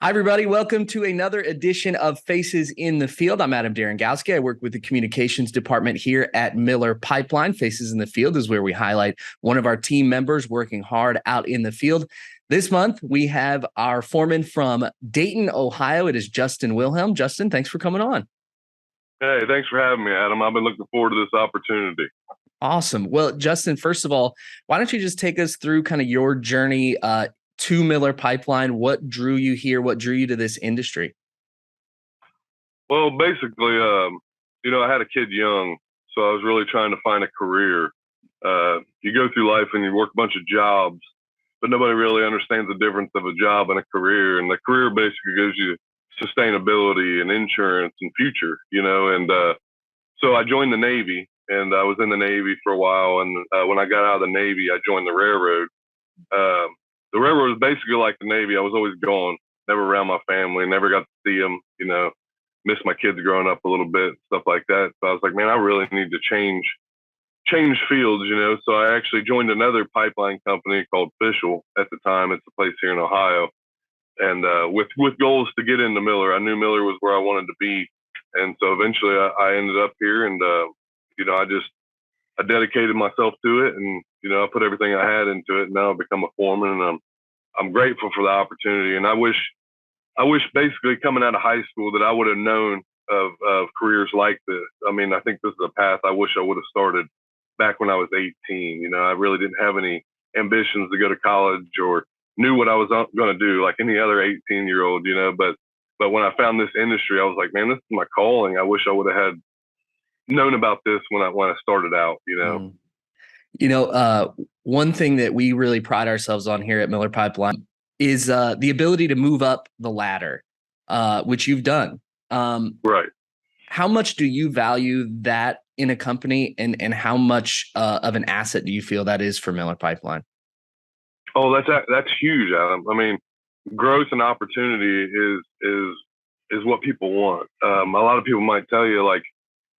Hi, everybody. Welcome to another edition of Faces in the Field. I'm Adam Darengowski. I work with the communications department here at Miller Pipeline. Faces in the Field is where we highlight one of our team members working hard out in the field. This month, we have our foreman from Dayton, Ohio. It is Justin Wilhelm. Justin, thanks for coming on. Hey, thanks for having me, Adam. I've been looking forward to this opportunity. Awesome. Well, Justin, first of all, why don't you just take us through kind of your journey to Miller Pipeline? What drew you here? What drew you to this industry? Well, basically, I had a kid young, so I was really trying to find a career. You go through life and you work a bunch of jobs, but nobody really understands the difference of a job and a career. And the career basically gives you sustainability and insurance and future, and so I joined the Navy, and I was in the Navy for a while. And when I got out of the Navy, I joined the railroad. The railroad was basically like the Navy. I was always gone, never around my family, never got to see them, missed my kids growing up a little bit, stuff like that. So I was like, man, I really need to change fields, So I actually joined another pipeline company called Fishel at the time. It's a place here in Ohio. And with goals to get into Miller. I knew Miller was where I wanted to be. And so eventually I ended up here, and, I dedicated myself to it, and, I put everything I had into it. And now I've become a foreman, and I'm grateful for the opportunity. And I wish basically coming out of high school that I would have known of careers like this. I mean, I think this is a path I wish I would have started back when I was 18. I really didn't have any ambitions to go to college or knew what I was going to do like any other 18-year-old, but when I found this industry, I was like, man, this is my calling. I wish I would have had known about this when I started out, One thing that we really pride ourselves on here at Miller Pipeline is the ability to move up the ladder, which you've done. Right. How much do you value that in a company, and how much of an asset do you feel that is for Miller Pipeline? Oh, that's huge, Adam. I mean, growth and opportunity is what people want. A lot of people might tell you, like,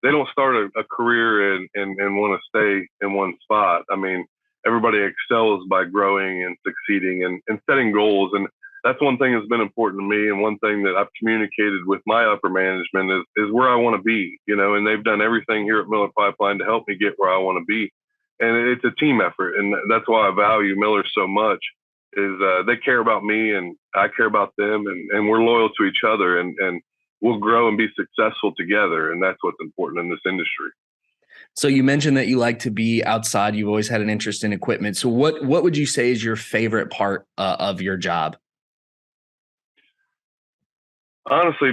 they don't start a career and want to stay in one spot. I mean, everybody excels by growing and succeeding and setting goals. And that's one thing that's been important to me. And one thing that I've communicated with my upper management is where I want to be, and they've done everything here at Miller Pipeline to help me get where I want to be. And it's a team effort. And that's why I value Miller so much is they care about me and I care about them, and we're loyal to each other, and we'll grow and be successful together. And that's what's important in this industry. So you mentioned that you like to be outside. You've always had an interest in equipment. So what would you say is your favorite part of your job? Honestly,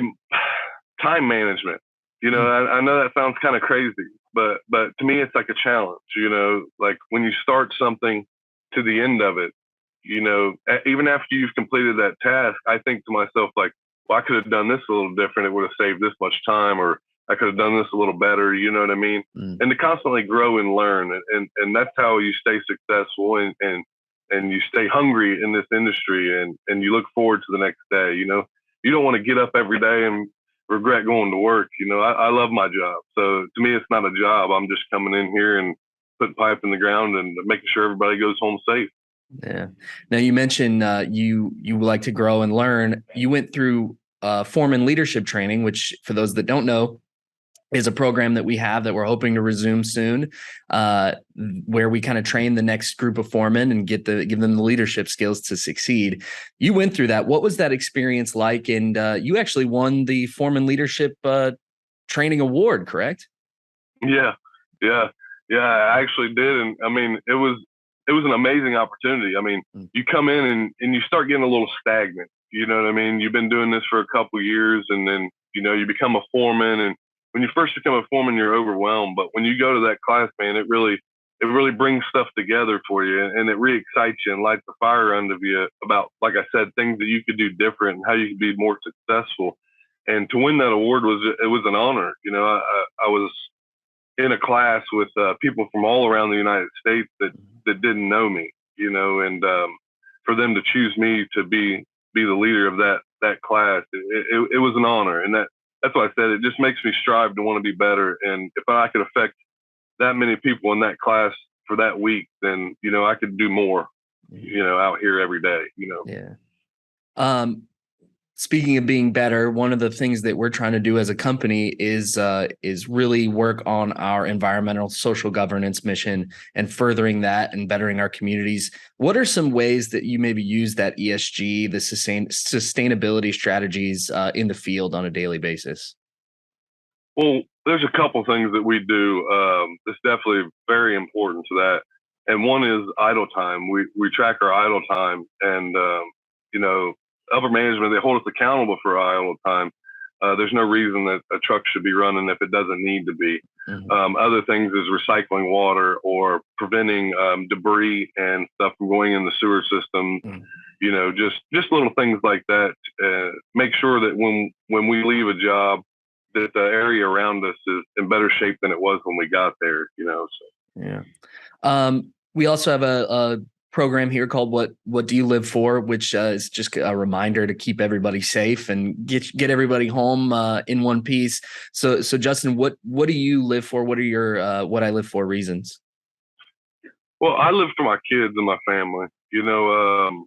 time management. I know that sounds kind of crazy, but to me, it's like a challenge, like when you start something to the end of it, even after you've completed that task, I think to myself, like, well, I could have done this a little different. It would have saved this much time, or I could have done this a little better. You know what I mean? And to constantly grow and learn. And that's how you stay successful and you stay hungry in this industry, and you look forward to the next day. You don't want to get up every day and regret going to work. I love my job. So to me, it's not a job. I'm just coming in here and putting pipe in the ground and making sure everybody goes home safe. Yeah. Now you mentioned you like to grow and learn. You went through Foreman leadership training, which for those that don't know is a program that we have that we're hoping to resume soon, where we kind of train the next group of foremen and give them the leadership skills to succeed. You went through that. What was that experience like? And you actually won the Foreman leadership training award, correct? Yeah. I actually did, and I mean, it was an amazing opportunity. I mean, you come in and you start getting a little stagnant. You know what I mean? You've been doing this for a couple of years, and then, you become a foreman. And when you first become a foreman, you're overwhelmed. But when you go to that class, man, it really brings stuff together for you, and it re-excites you and lights the fire under you about, like I said, things that you could do different and how you could be more successful. And to win that award was an honor. I was in a class with people from all around the United States that didn't know me, and for them to choose me to be the leader of that class, it was an honor. And that's why I said it just makes me strive to want to be better. And if I could affect that many people in that class for that week, then, I could do more, out here every day, Yeah. speaking of being better, one of the things that we're trying to do as a company is really work on our environmental social governance mission and furthering that and bettering our communities. What are some ways that you maybe use that ESG, the sustainability strategies in the field on a daily basis? Well, there's a couple things that we do. It's definitely very important to that. And one is idle time. We track our idle time, and you know, upper management, they hold us accountable for our idle time. There's no reason that a truck should be running if it doesn't need to be. Other things is recycling water or preventing debris and stuff from going in the sewer system. You know, just little things like that. Make sure that when we leave a job, that the area around us is in better shape than it was when we got there. You know. So. Yeah. We also have a program here called What Do You Live For, which is just a reminder to keep everybody safe and get everybody home in one piece. So Justin, what do you live for? What are your what I live for reasons? Well, I live for my kids and my family. You know,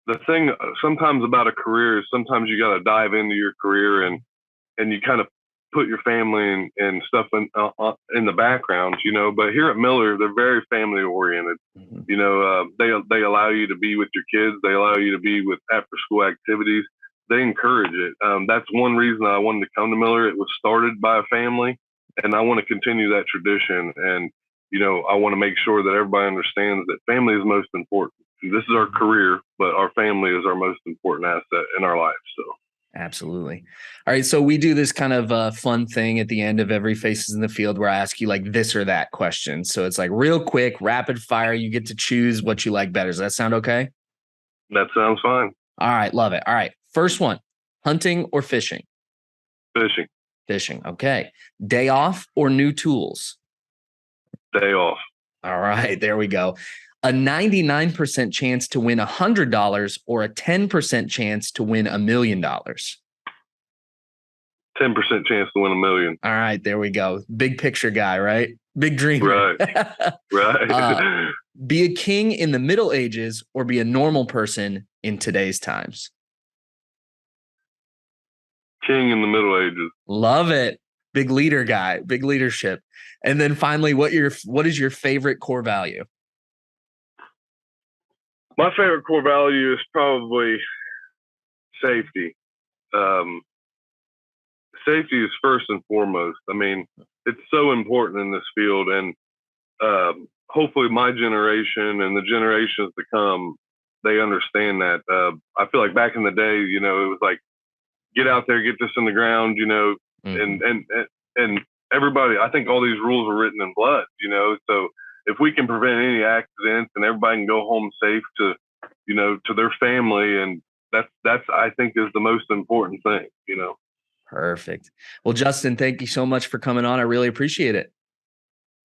the thing sometimes about a career is sometimes you got to dive into your career and you kind of put your family and stuff in the background, you know. But here at Miller, they're very family oriented. You know, they allow you to be with your kids. They allow you to be with after school activities. They encourage it. That's one reason I wanted to come to Miller. It was started by a family, and I want to continue that tradition. And you know, I want to make sure that everybody understands that family is most important. This is our career, but our family is our most important asset in our life. So. Absolutely. All right. So we do this kind of fun thing at the end of every Faces in the Field where I ask you like this or that question. So it's like real quick, rapid fire. You get to choose what you like better. Does that sound okay? That sounds fine. All right. Love it. All right. First one, hunting or fishing? Fishing. Fishing. Okay. Day off or new tools? Day off. All right. There we go. A 99% chance to win $100 or a 10% chance to win $1 million? 10% 10% chance to win $1 million. All right, there we go. Big picture guy, right? Big dream. Right. Right. Be a king in the Middle Ages or be a normal person in today's times? King in the Middle Ages. Love it. Big leader guy, big leadership. And then finally, what is your favorite core value? My favorite core value is probably safety. Safety is first and foremost. I mean, it's so important in this field, and hopefully my generation and the generations to come, they understand that. I feel like back in the day, you know, it was like, get out there, get this in the ground, you know, and everybody, I think all these rules are written in blood, you know, so if we can prevent any accidents and everybody can go home safe to, you know, to their family, and that's I think is the most important thing, you know. Perfect. Well, Justin, thank you so much for coming on. I really appreciate it.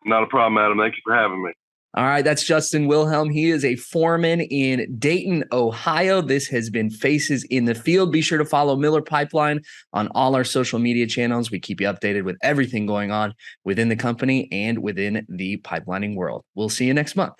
Not a problem, Adam. Thank you for having me. All right, that's Justin Wilhelm. He is a foreman in Dayton, Ohio. This has been Faces in the Field. Be sure to follow Miller Pipeline on all our social media channels. We keep you updated with everything going on within the company and within the pipelining world. We'll see you next month.